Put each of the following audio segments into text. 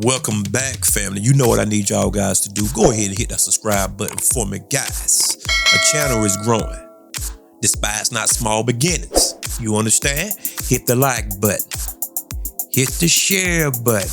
Welcome back, family. You know what I need y'all guys to do. Go ahead and hit that subscribe button for me, guys. Our channel is growing. Despise not small beginnings. You understand? Hit the like button. Hit the share button.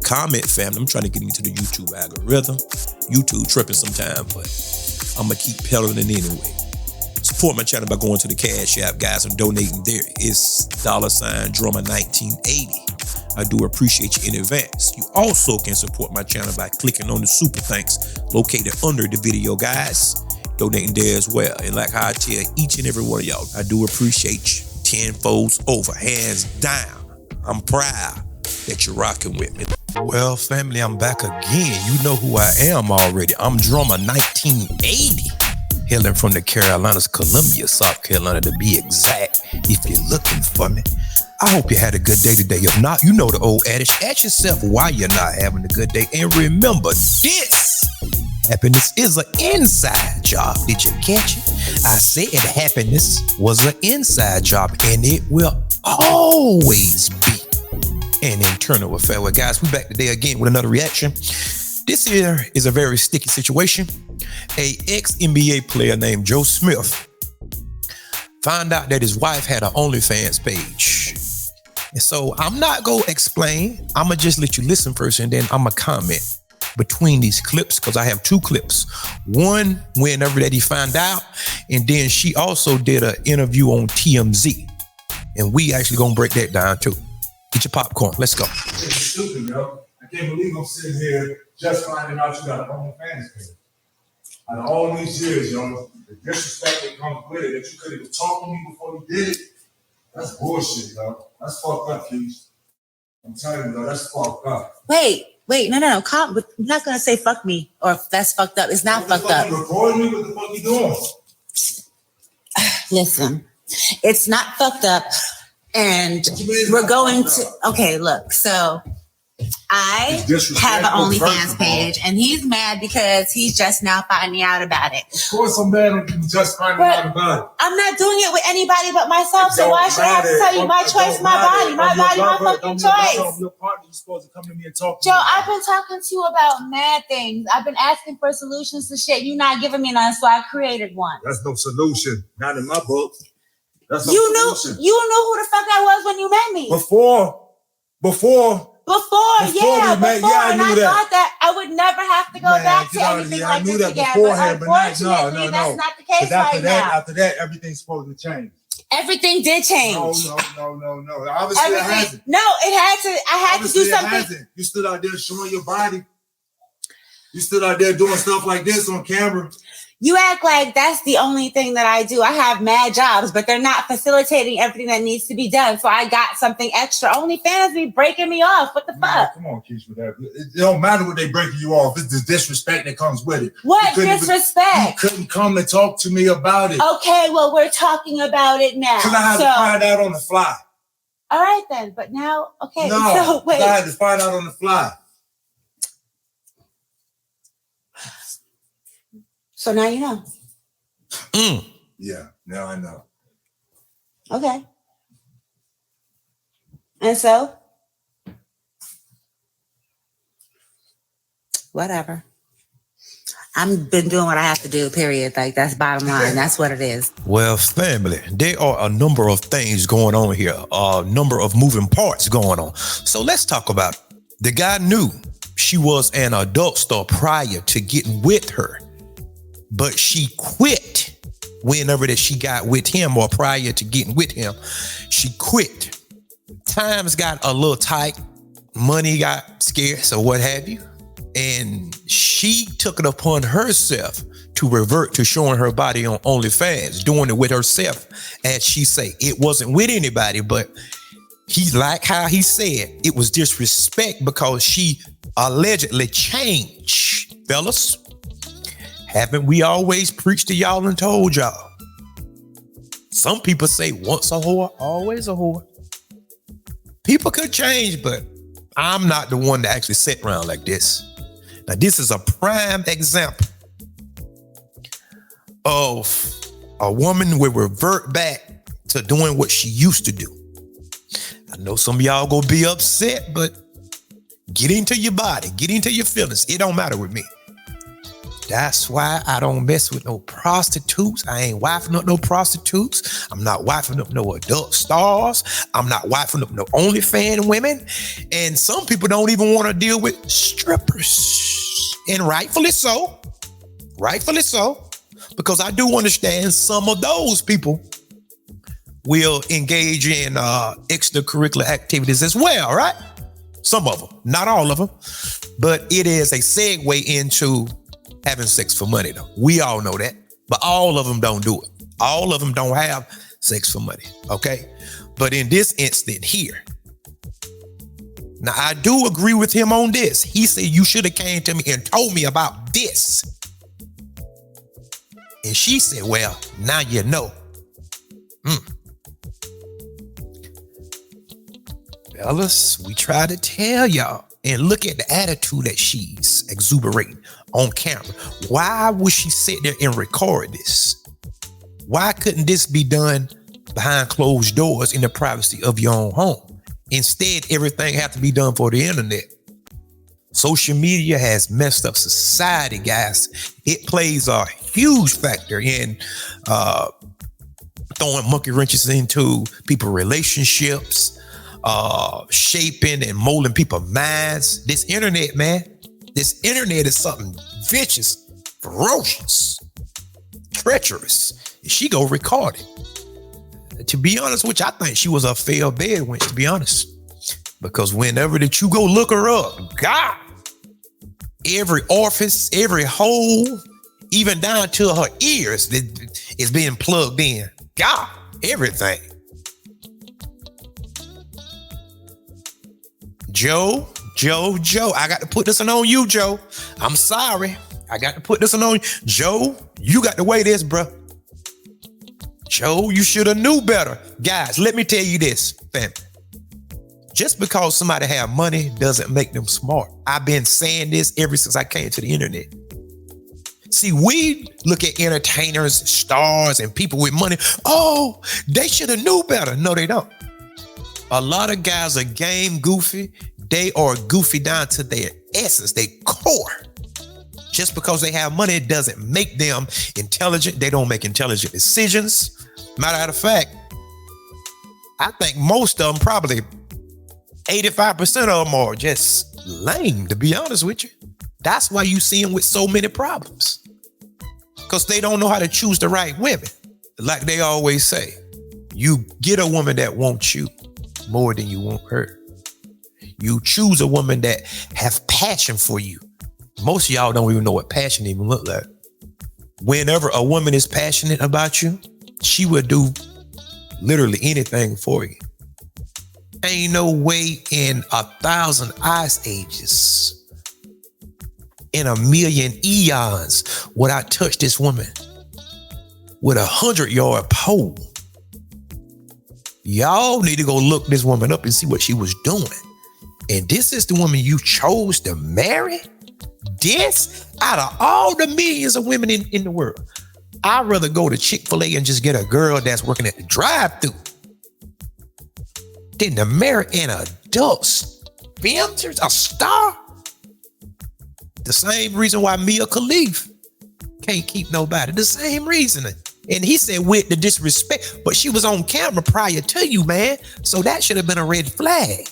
Comment, family. I'm trying to get into the YouTube algorithm. YouTube tripping sometime, but I'm going to keep peddling it anyway. Support my channel by going to the Cash App, guys, and donating there. It's $Drummer1980. I do appreciate you in advance. You also can support my channel by clicking on the super thanks located under the video, guys. Donating there as well. And like how I tell each and every one of y'all, I do appreciate you 10 folds over, hands down. I'm proud that you're rocking with me. Well, family, I'm back again. You know who I am already. I'm Drummer 1980. Hailing from the Carolinas, Columbia, South Carolina to be exact. If you're looking for me, I hope you had a good day today. If not, you know the old adage. Ask yourself why you're not having a good day. And remember this. Happiness is an inside job. Did you catch it? I said happiness was an inside job, and it will always be an internal affair. Well, guys, we're back today again with another reaction. This here is a very sticky situation. A ex-NBA player named Joe Smith found out that his wife had an OnlyFans page. And so I'm not going to explain. I'm going to just let you listen first, and then I'm going to comment between these clips, because I have two clips. One, whenever that he found out, and then she also did an interview on TMZ. And we actually going to break that down too. Get your popcorn. Let's go. It's stupid, yo. I can't believe I'm sitting here just finding out you got an OnlyFans page. Out of all these years, yo, the disrespect that comes with it, that you could have talked to me before you did it, that's bullshit, yo. That's fucked up, Keith. I'm telling you, yo, that's fucked up. Wait, no. You're not gonna say fuck me or that's fucked up. It's not fucked up. You recording me? What the fuck you doing? Listen, it's not fucked up, and we're going to. Okay, look. So I have an OnlyFans page, and he's mad because he's just now finding out about it. Of course, I'm mad at you just finding out about it. I'm not doing it with anybody but myself, so why should I have to tell you my choice, my body, my fucking choice? Your partner, you're supposed to come to me and talk to Joe, me. I've been talking to you about mad things. I've been asking for solutions to shit. You're not giving me none, so I created one. That's no solution. Not in my book. That's no You knew solution. who the fuck I was when you met me. Before, yeah, I knew that. thought that I would never have to go back to anything like this again. But unfortunately, that's not the case right now. After that, everything's supposed to change. Everything did change. No. Obviously, it hasn't. No, it had to. I had to do something. It hasn't. You stood out there showing your body. You stood out there doing stuff like this on camera. You act like that's the only thing that I do. I have mad jobs, but they're not facilitating everything that needs to be done. So I got something extra. OnlyFans be breaking me off. What the fuck? Come on, Keisha, with that. It don't matter what they breaking you off. It's the disrespect that comes with it. What disrespect? You couldn't come and talk to me about it. Okay, well, we're talking about it now. Because I had to find out on the fly. All right, then. But now, okay. No, so wait. I had to find out on the fly. So now you know. Yeah, now I know. Okay. And so? Whatever. I've been doing what I have to do, period. Like, that's bottom line. That's what it is. Well, family, there are a number of things going on here, a number of moving parts going on. So let's talk about it. The guy knew she was an adult star prior to getting with her, but she quit whenever that she got with him or prior to getting with him. She quit. Times got a little tight. Money got scarce or what have you. And she took it upon herself to revert to showing her body on OnlyFans, doing it with herself. As she say, it wasn't with anybody, but he, like how he said, it was disrespect because she allegedly changed. Fellas, haven't we always preached to y'all and told y'all? Some people say once a whore, always a whore. People could change, but I'm not the one to actually sit around like this. Now, this is a prime example of a woman will revert back to doing what she used to do. I know some of y'all gonna be upset, but Get into your body. Get into your feelings. It don't matter with me. That's why I don't mess with no prostitutes. I ain't wifing up no prostitutes. I'm not wifing up no adult stars. I'm not wifing up no OnlyFans women. And some people don't even want to deal with strippers. And rightfully so. Rightfully so. Because I do understand some of those people will engage in extracurricular activities as well, right? Some of them, not all of them. But it is a segue into having sex for money, though. We all know that. But all of them don't do it. All of them don't have sex for money, okay? But in this instant here, now I do agree with him on this. He said you should have came to me and told me about this. And she said, well, now you know. Fellas, we try to tell y'all. And look at the attitude that she's exuberating on camera. Why would she sit there and record this? Why couldn't this be done behind closed doors in the privacy of your own home? Instead, everything has to be done for the internet. Social media has messed up society, guys. It plays a huge factor in throwing monkey wrenches into people's relationships, shaping and molding people's minds. This internet, man, this internet is something vicious, ferocious, treacherous. And she go record it. To be honest with you, I think she was a failed bed wench, to be honest. Because whenever that you go look her up, God, every orifice, every hole, even down to her ears is being plugged in. God, everything. Joe, I got to put this one on you, Joe. I'm sorry. I got to put this one on you. Joe, you got to weigh this, bro. Joe, you should have knew better. Guys, let me tell you this, family. Just because somebody have money doesn't make them smart. I've been saying this ever since I came to the internet. See, we look at entertainers, stars, and people with money. Oh, they should have knew better. No, they don't. A lot of guys are game goofy. They are goofy down to their essence, their core. Just because they have money doesn't make them intelligent. They don't make intelligent decisions. Matter of fact, I think most of them, probably 85% of them, are just lame, to be honest with you. That's why you see them with so many problems. Because they don't know how to choose the right women. Like they always say, you get a woman that wants you more than you want her. You choose a woman that have passion for you. Most of y'all don't even know what passion even look like. Whenever a woman is passionate about you, she will do literally anything for you. Ain't no way in 1,000 ice ages, in 1,000,000 eons, would I touch this woman with a 100-yard pole. Y'all need to go look this woman up and see what she was doing. And this is the woman you chose to marry? This, out of all the millions of women in the world, I'd rather go to Chick-fil-A and just get a girl that's working at the drive-thru than to marry an adult spinster, a star. The same reason why Mia Khalifa can't keep nobody. The same reasoning. And he said with the disrespect, but she was on camera prior to you, man. So that should have been a red flag.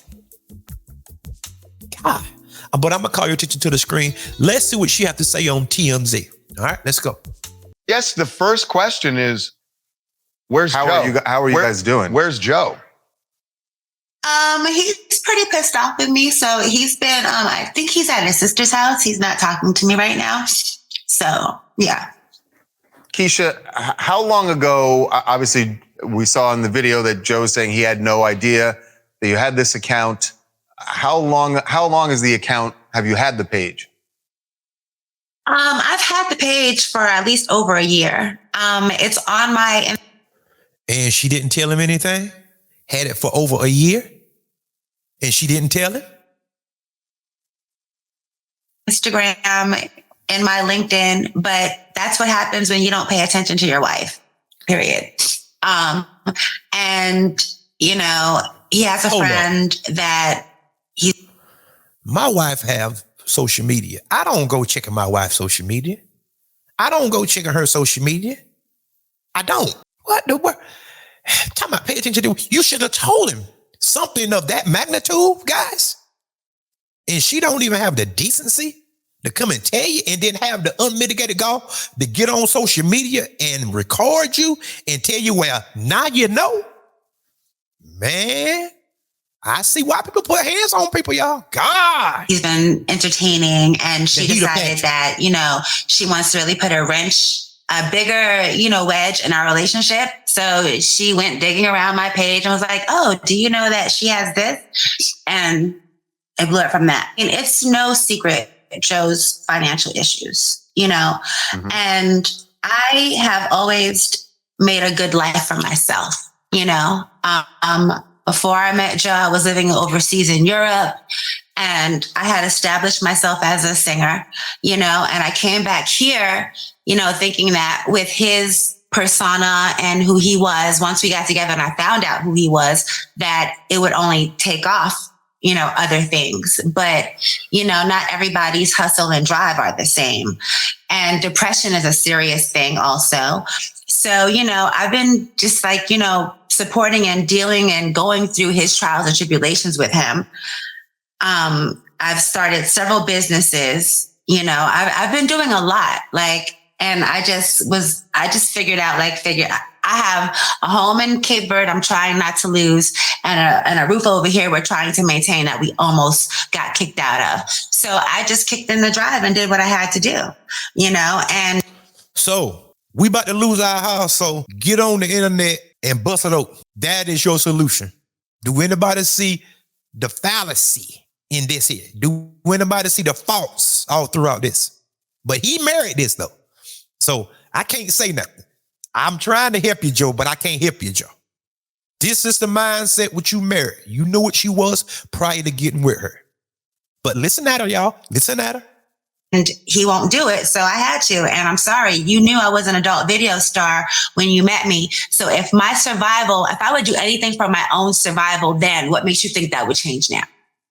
God. But I'm going to call your attention to the screen. Let's see what she have to say on TMZ. All right, let's go. Yes, the first question is, where's Joe? How are you guys doing? Where's Joe? He's pretty pissed off with me. So he's been, I think he's at his sister's house. He's not talking to me right now. So, yeah. Keisha, how long ago, obviously we saw in the video that Joe was saying he had no idea that you had this account. How long is the account? Have you had the page? I've had the page for at least over a year. It's on my... And she didn't tell him anything? Had it for over a year? And she didn't tell him? Instagram and my LinkedIn, but that's what happens when you don't pay attention to your wife, period. And, you know, he has a friend that he... My wife have social media. I don't go checking my wife's social media. I don't go checking her social media. I don't. What the what? Time out, pay attention to. You should have told him something of that magnitude, guys. And she don't even have the decency to come and tell you, and then have the unmitigated gall to get on social media and record you and tell you, well, now you know. Man, I see why people put hands on people, y'all. God. He's been entertaining, and she decided that, she wants to really put a bigger, wedge in our relationship. So she went digging around my page and was like, oh, do you know that she has this? And it blew it from that. And it's no secret Joe's financial issues, Mm-hmm. and I have always made a good life for myself, Before I met Joe, I was living overseas in Europe, and I had established myself as a singer, and I came back here, thinking that with his persona and who he was, once we got together and I found out who he was, that it would only take off, other things. But, not everybody's hustle and drive are the same. And depression is a serious thing also. So, I've been just like, supporting and dealing and going through his trials and tribulations with him. I've started several businesses, I've been doing a lot, and I just figured out, I have a home in Cape Verde I'm trying not to lose, and a roof over here we're trying to maintain that we almost got kicked out of. So I just kicked in the drive and did what I had to do, and. So we about to lose our house, so get on the internet and bust it open. That is your solution. Do anybody see the fallacy in this here? Do anybody see the faults all throughout this? But he married this though. So I can't say nothing. I'm trying to help you, Joe, but I can't help you, Joe. This is the mindset what you married. You knew what she was prior to getting with her. But listen at her, y'all. Listen at her. And he won't do it. So I had to. And I'm sorry, you knew I was an adult video star when you met me. So if I would do anything for my own survival, then what makes you think that would change now?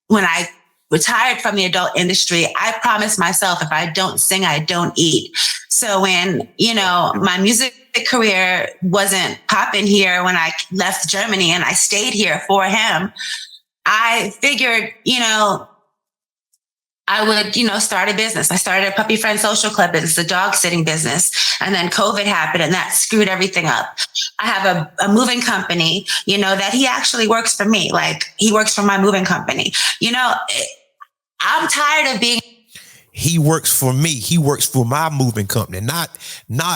When I retired from the adult industry, I promised myself, if I don't sing, I don't eat. So when, my music career wasn't popping here when I left Germany and I stayed here for him, I figured, I would, start a business. I started a puppy friend social club business, a dog sitting business. And then COVID happened and that screwed everything up. I have a moving company, that he actually works for me. He works for my moving company. I'm tired of being. He works for me. He works for my moving company, not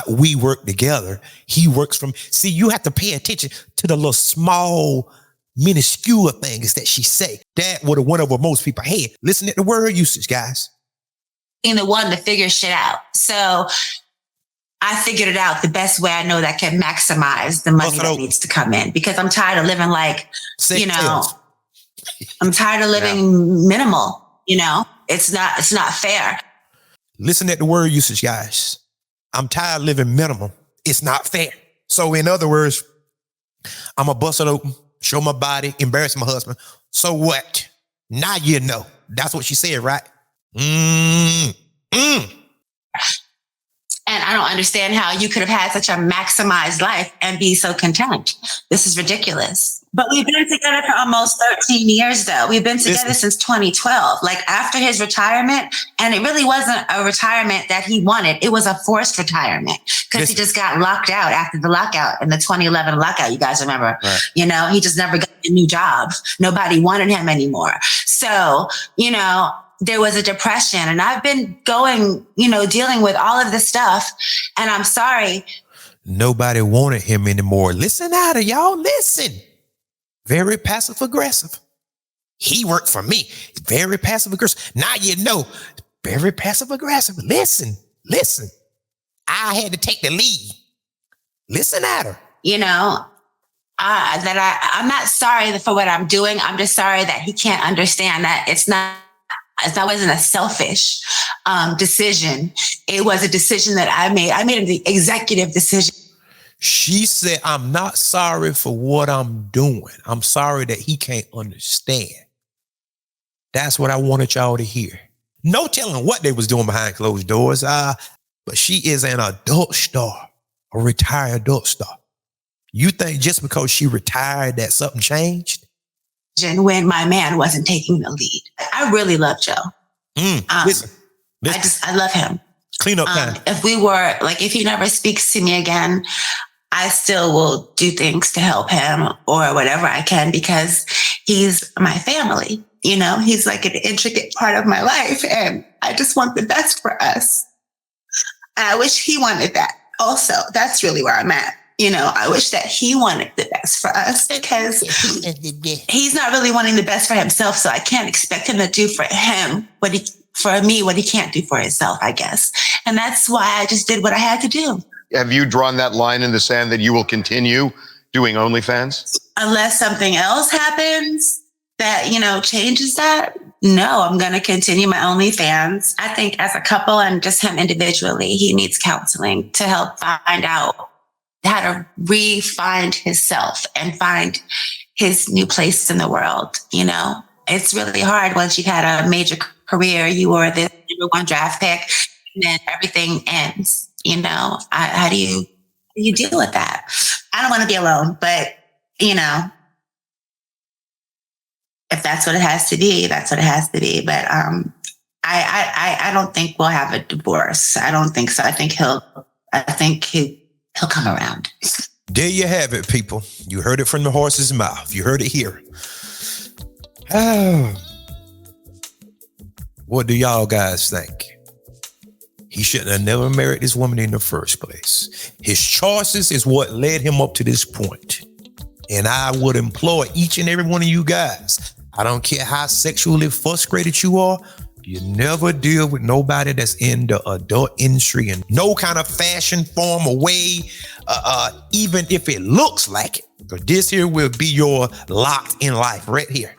we work together. He works from, see, you have to pay attention to the little small, minuscule things that she say. That would have went over most people's head. Listen to the word usage, guys. Being the one to figure shit out. So I figured it out the best way I know that can maximize the money that needs to come in, because I'm tired of living I'm tired of living minimal, it's not fair. Listen at the word usage, guys. I'm tired of living minimal. It's not fair. So in other words, I'm going to bust it open, show my body, embarrass my husband. So what? Now you know. That's what she said, right? And I don't understand how you could have had such a maximized life and be so content. This is ridiculous. But we've been together for almost 13 years, though. We've been together since 2012, after his retirement. And it really wasn't a retirement that he wanted. It was a forced retirement because he just got locked out after the lockout in the 2011 lockout. You guys remember, right. He just never got a new job. Nobody wanted him anymore. So, there was a depression, and I've been going, dealing with all of this stuff. And I'm sorry. Nobody wanted him anymore. Listen out of y'all. Listen. Very passive aggressive. He worked for me. Very passive aggressive. Now you know. Very passive aggressive. Listen. I had to take the lead. Listen at her. I'm not sorry for what I'm doing. I'm just sorry that he can't understand that that wasn't a selfish decision. It was a decision that I made. I made an executive decision. She said, I'm not sorry for what I'm doing. I'm sorry that he can't understand. That's what I wanted y'all to hear. No telling what they was doing behind closed doors. But she is an adult star, a retired adult star. You think just because she retired that something changed? When my man wasn't taking the lead. I really love Joe. Listen. I love him. Clean up time. If he never speaks to me again, I still will do things to help him or whatever I can because he's my family. You know, he's like an intricate part of my life and I just want the best for us. And I wish he wanted that also. That's really where I'm at. You know, I wish that he wanted the best for us because he's not really wanting the best for himself. So I can't expect him to do for him what he can't do for himself, I guess. And that's why I just did what I had to do. Have you drawn that line in the sand that you will continue doing OnlyFans? Unless something else happens that, changes that. No, I'm going to continue my OnlyFans. I think as a couple and just him individually, he needs counseling to help find out how to re-find himself and find his new place in the world. It's really hard once you've had a major career. You were the number one draft pick and then everything ends. How do you deal with that? I don't want to be alone, but if that's what it has to be, that's what it has to be. But I don't think we'll have a divorce. I don't think so. I think he'll come around. There you have it, people. You heard it from the horse's mouth. You heard it here. What do y'all guys think? He shouldn't have never married this woman in the first place. His choices is what led him up to this point. And I would implore each and every one of you guys, I don't care how sexually frustrated you are, you never deal with nobody that's in the adult industry in no kind of fashion, form, or way, even if it looks like it. Because this here will be your lot in life right here.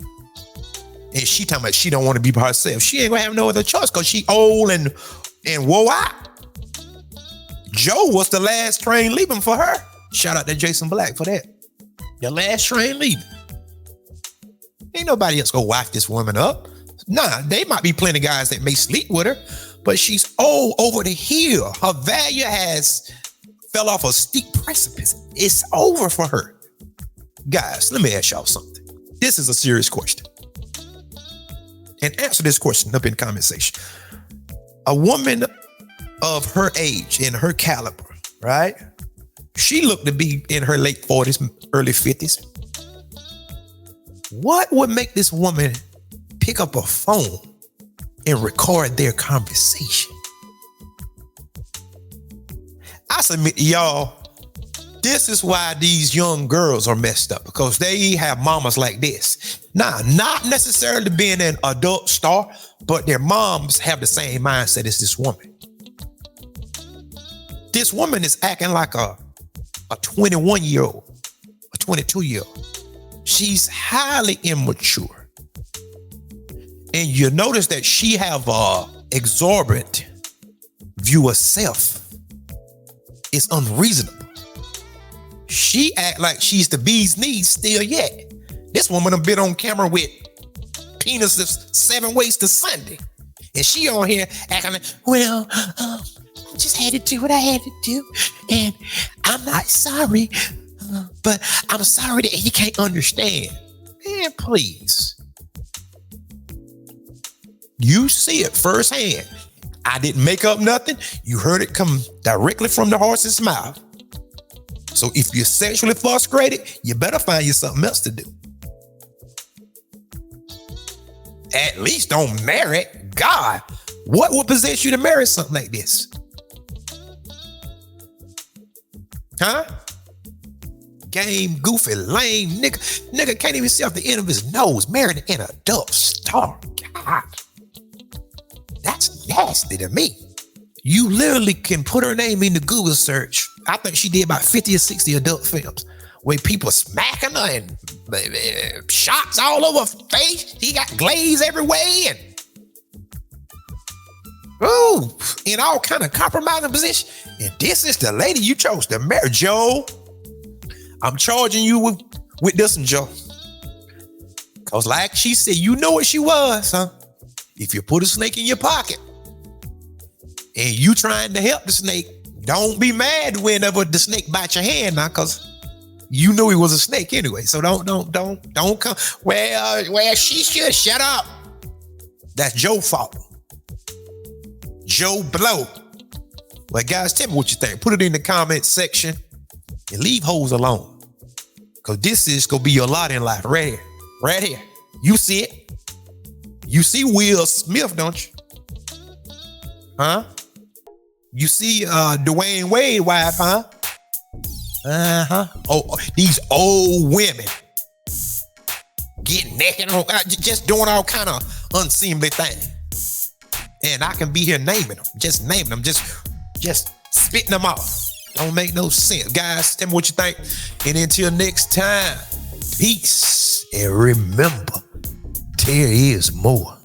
And she talking about she don't want to be by herself. She ain't gonna have no other choice because she old and whoa out. Joe was the last train leaving for her. Shout out to Jason Black for that. The last train leaving. Ain't nobody else gonna wife this woman up. Nah, they might be plenty of guys that may sleep with her, but she's old over the hill. Her value has fell off a steep precipice. It's over for her. Guys, let me ask y'all something. This is a serious question. And answer this question up in the comment section. A woman of her age and her caliber, right? She looked to be in her late 40s, early 50s. What would make this woman pick up a phone and record their conversation? I submit to y'all, this is why these young girls are messed up, because they have mamas like this. Nah, not necessarily being an adult star, but their moms have the same mindset as this woman. This woman is acting like a 21-year-old, a 22-year-old. She's highly immature. And you notice that she have a exorbitant view of self. It's unreasonable. She act like she's the bee's knees still yet. This woman have been on camera with penises 7 ways to Sunday. And she on here acting like, well, I just had to do what I had to do. And I'm not sorry, but I'm sorry that he can't understand. Man, please. You see it firsthand. I didn't make up nothing. You heard it come directly from the horse's mouth. So if you're sexually frustrated, you better find you something else to do. At least don't marry. God, what would possess you to marry something like this? Huh? Game, goofy, lame nigga. Nigga can't even see off the end of his nose. Married an adult star. God. That's nasty to me. You literally can put her name in the Google search. I think she did about 50 or 60 adult films where people smacking her and shots all over her face. He got glaze everywhere and in all kind of compromising position. And this is the lady you chose to marry, Joe. I'm charging you with this one, Joe. Cause like she said, you know what she was, huh? If you put a snake in your pocket and you trying to help the snake, don't be mad whenever the snake bites your hand now, cause you knew he was a snake anyway. So don't come. Well, she should shut up. That's Joe's fault. Joe Blow. Well, guys, tell me what you think. Put it in the comment section and leave hoes alone. Cause this is gonna be your lot in life right here. Right here. You see it. You see Will Smith, don't you? Huh? You see Dwayne Wade wife, huh? Uh-huh. Oh, these old women getting naked on, just doing all kind of unseemly things. And I can be here naming them, just spitting them off. Don't make no sense. Guys, tell me what you think. And until next time, peace. And remember, there is more.